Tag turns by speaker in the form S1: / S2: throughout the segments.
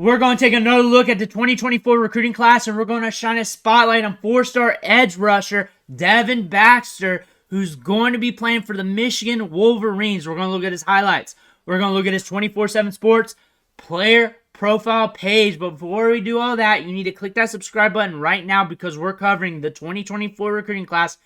S1: We're going to take another look at the 2024 recruiting class, and we're going to shine a spotlight on four-star edge rusher Devon Baxter, who's going to be playing for the Michigan Wolverines. We're going to look at his highlights. We're going to look at his 24/7 Sports player profile page. But before we do all that, you need to click that subscribe button right now because we're covering the 2024 recruiting class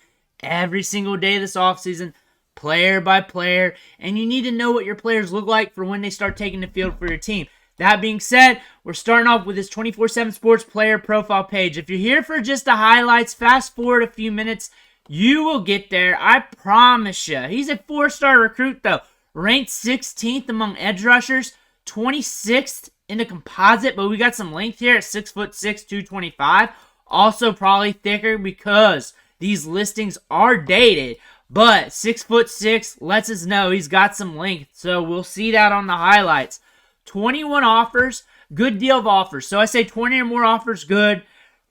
S1: every single day this offseason, player by player. And you need to know what your players look like for when they start taking the field for your team. That being said, we're starting off with this 24/7 Sports player profile page. If you're here for just the highlights, fast forward a few minutes, you will get there. I promise you. He's a four-star recruit, though. Ranked 16th among edge rushers, 26th in the composite, but we got some length here at 6'6", 225. Also probably thicker because these listings are dated, but 6'6" lets us know he's got some length, so we'll see that on the highlights. 21 offers, good deal of offers. So I say 20 or more offers, good.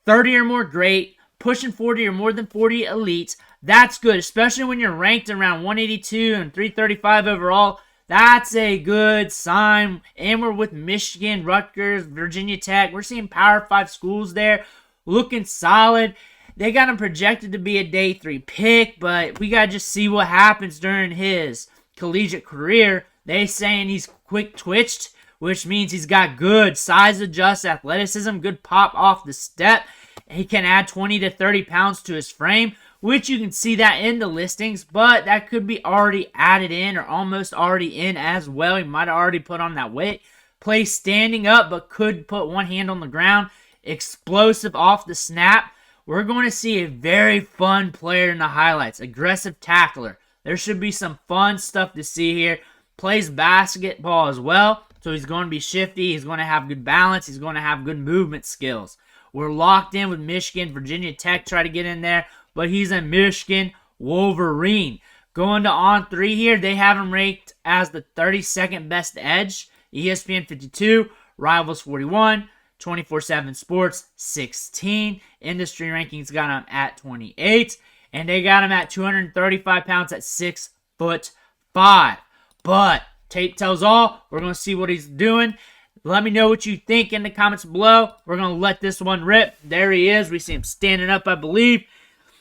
S1: 30 or more, great. Pushing 40 or more than 40 elite. That's good, especially when you're ranked around 182 and 335 overall. That's a good sign. And we're with Michigan, Rutgers, Virginia Tech. We're seeing Power 5 schools there looking solid. They got him projected to be a day 3 pick, but we got to just see what happens during his collegiate career. They saying he's quick twitched, which means he's got good size adjust athleticism, good pop off the step. He can add 20 to 30 pounds to his frame, which you can see that in the listings, but that could be already added in or almost already in as well. He might have already put on that weight. Plays standing up, but could put one hand on the ground. Explosive off the snap. We're going to see a very fun player in the highlights. Aggressive tackler. There should be some fun stuff to see here. Plays basketball as well. So he's going to be shifty. He's going to have good balance. He's going to have good movement skills. We're locked in with Michigan. Virginia Tech try to get in there, but he's a Michigan Wolverine. Going to On 3 here, they have him ranked as the 32nd best edge. ESPN 52, Rivals 41, 24/7 Sports 16. Industry rankings got him at 28, and they got him at 235 pounds at 6'5". But tape tells all. We're going to see what he's doing. Let me know what you think in the comments below. We're going to let this one rip. There he is. We see him standing up, I believe.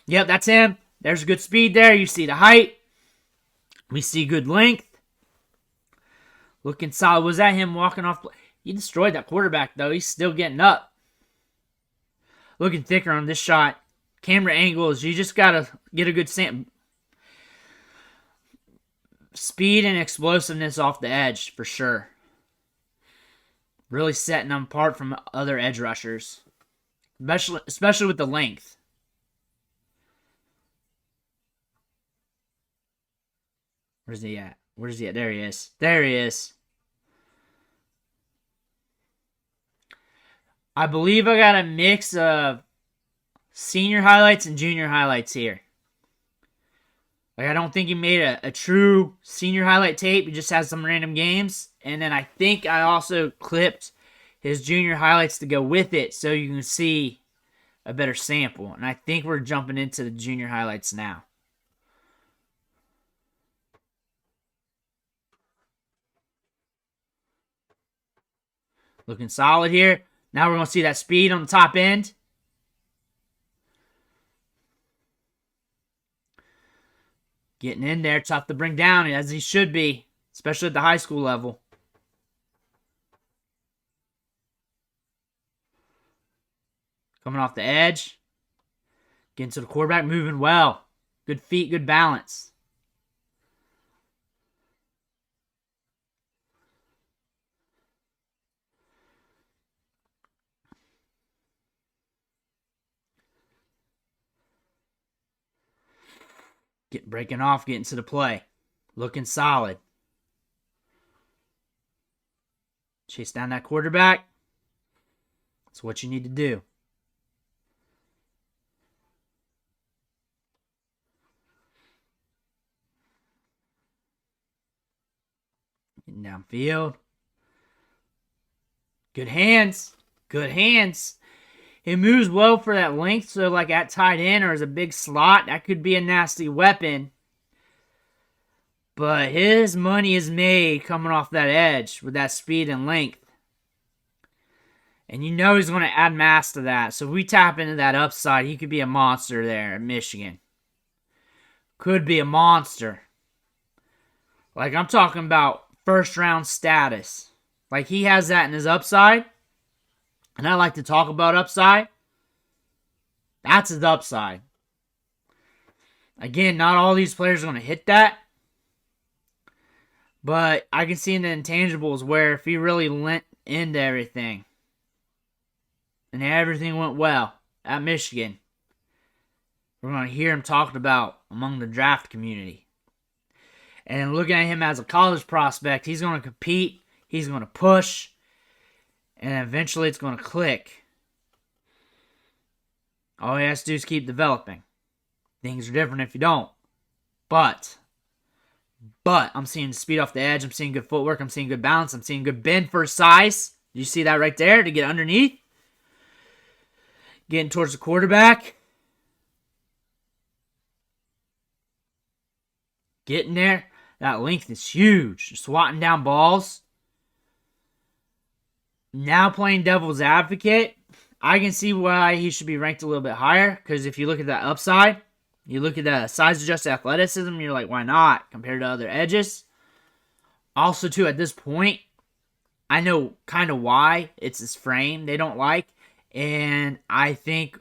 S1: Yep, that's him. There's good speed there. You see the height. We see good length. Looking solid. Was that him walking off? He destroyed that quarterback, though. He's still getting up. Looking thicker on this shot. Camera angles. You just got to get a good sample. Speed and explosiveness off the edge, for sure. Really setting them apart from other edge rushers. Especially with the length. Where's he at? Where's he at? There he is. There he is. I believe I got a mix of senior highlights and junior highlights here. Like, I don't think he made a true senior highlight tape. He just has some random games. And then I think I also clipped his junior highlights to go with it so you can see a better sample. And I think we're jumping into the junior highlights now. Looking solid here. Now we're going to see that speed on the top end. Getting in there, tough to bring down, as he should be, especially at the high school level. Coming off the edge. Getting to the quarterback, moving well. Good feet, good balance. Breaking off, getting to the play. Looking solid. Chase down that quarterback. That's what you need to do. Getting downfield. Good hands. Good hands. It moves well for that length, so like at tight end or as a big slot, that could be a nasty weapon. But his money is made coming off that edge with that speed and length. And you know he's going to add mass to that. So if we tap into that upside, he could be a monster there at Michigan. Could be a monster. Like, I'm talking about first round status. Like, he has that in his upside. And I like to talk about upside. That's his upside. Again, not all these players are going to hit that. But I can see in the intangibles where if he really lent into everything and everything went well at Michigan, we're going to hear him talked about among the draft community. And looking at him as a college prospect, he's going to compete, he's going to push, and eventually it's going to click. All he has to do is keep developing. Things are different if you don't. But I'm seeing speed off the edge. I'm seeing good footwork. I'm seeing good balance. I'm seeing good bend for size. You see that right there to get underneath? Getting towards the quarterback. Getting there. That length is huge. Swatting down balls. Now playing devil's advocate. I can see why he should be ranked a little bit higher. Because if you look at that upside, you look at the size-adjusted athleticism, you're like, why not? Compared to other edges. Also, too, at this point, I know kind of why. It's his frame they don't like. And I think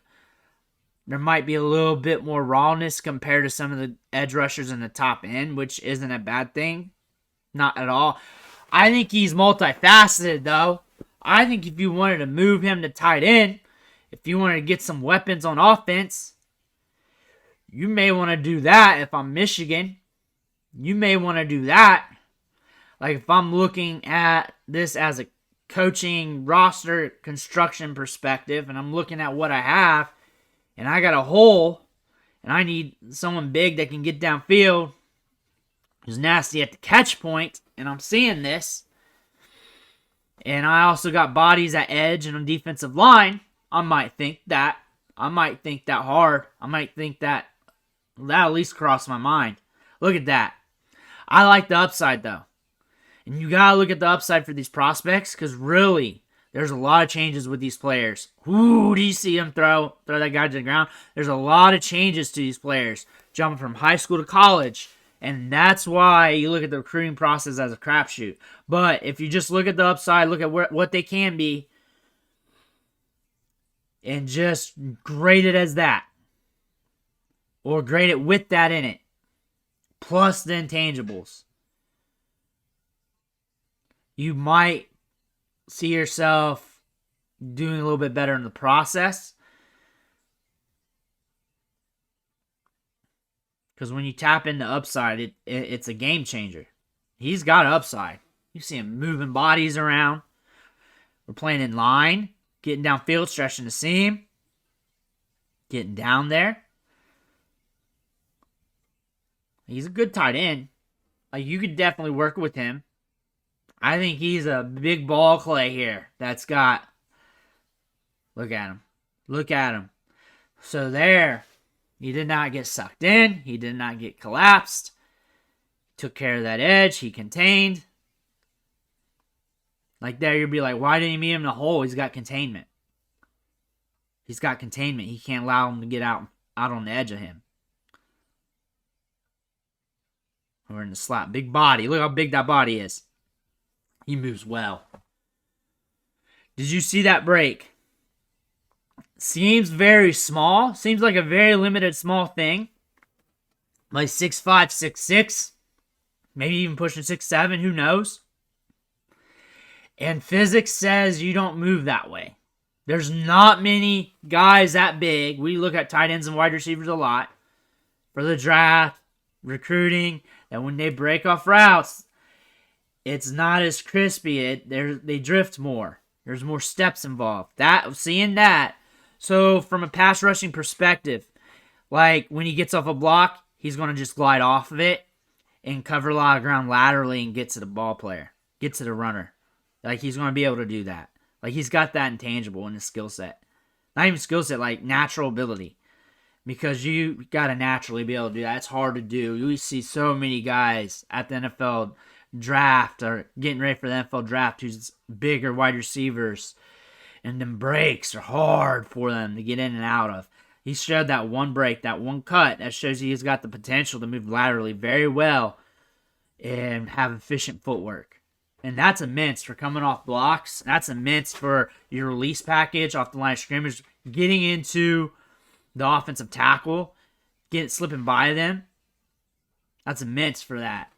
S1: there might be a little bit more rawness compared to some of the edge rushers in the top end, which isn't a bad thing. Not at all. I think he's multifaceted, though. I think if you wanted to move him to tight end, if you wanted to get some weapons on offense, you may want to do that if I'm Michigan. You may want to do that. Like if I'm looking at this as a coaching roster construction perspective and I'm looking at what I have and I got a hole and I need someone big that can get downfield who's nasty at the catch point, and I'm seeing this, and I also got bodies at edge and on defensive line, I might think that. I might think that hard. I might think that at least crossed my mind. Look at that. I like the upside, though. And you got to look at the upside for these prospects because really, there's a lot of changes with these players. Ooh, do you see him throw that guy to the ground? There's a lot of changes to these players, jumping from high school to college. And that's why you look at the recruiting process as a crapshoot. But if you just look at the upside, look at what they can be, and just grade it as that. Or grade it with that in it. Plus the intangibles. You might see yourself doing a little bit better in the process. Because when you tap into upside, it's a game changer. He's got upside. You see him moving bodies around. We're playing in line. Getting downfield, stretching the seam. Getting down there. He's a good tight end. Like, you could definitely work with him. I think he's a big ball clay here that's got... Look at him. Look at him. So there, he did not get sucked in. He did not get collapsed. Took care of that edge. He contained. Like there, you'd be like, why didn't he meet him in the hole? He's got containment. He's got containment. He can't allow him to get out on the edge of him. Or in the slot. Big body. Look how big that body is. He moves well. Did you see that break? Seems very small. Seems like a very limited small thing. Like 6'5", 6'6". Maybe even pushing 6'7". Who knows? And physics says you don't move that way. There's not many guys that big. We look at tight ends and wide receivers a lot. For the draft, recruiting, that when they break off routes, it's not as crispy. They drift more. There's more steps involved. Seeing that. So from a pass rushing perspective, like when he gets off a block, he's going to just glide off of it and cover a lot of ground laterally and get to the ball player, get to the runner. Like he's going to be able to do that. Like he's got that intangible in his skill set. Not even skill set, like natural ability. Because you got to naturally be able to do that. It's hard to do. You see so many guys at the NFL draft or getting ready for the NFL draft who's bigger wide receivers And them breaks are hard for them to get in and out of. He showed that one break, that one cut, that shows he's got the potential to move laterally very well and have efficient footwork. And that's immense for coming off blocks. That's immense for your release package off the line of scrimmage, getting into the offensive tackle, slipping by them. That's immense for that.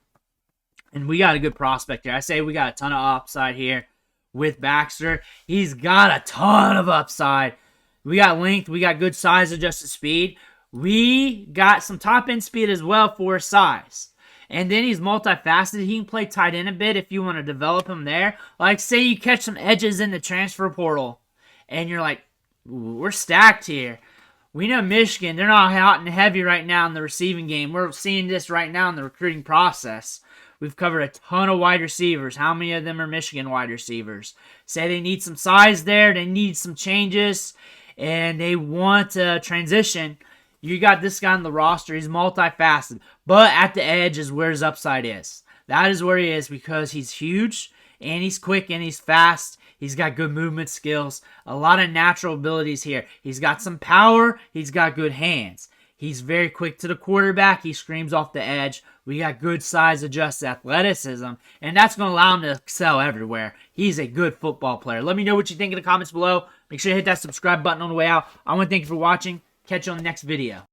S1: And we got a good prospect here. I say we got a ton of upside here with Baxter. He's got a ton of upside. We got length. We got good size adjusted speed. We got some top end speed as well for his size. And then he's multifaceted. He can play tight end a bit if you want to develop him there. Like, say you catch some edges in the transfer portal, and you're like, we're stacked here. We know Michigan, they're not hot and heavy right now in the receiving game. We're seeing this right now in the recruiting process. We've covered a ton of wide receivers. How many of them are Michigan wide receivers? Say they need some size there, they need some changes, and they want to transition. You got this guy on the roster. He's multifaceted. But at the edge is where his upside is. That is where he is because he's huge, and he's quick, and he's fast. He's got good movement skills. A lot of natural abilities here. He's got some power. He's got good hands. He's very quick to the quarterback. He screams off the edge. We got good size adjusted athleticism, and that's going to allow him to excel everywhere. He's a good football player. Let me know what you think in the comments below. Make sure you hit that subscribe button on the way out. I want to thank you for watching. Catch you on the next video.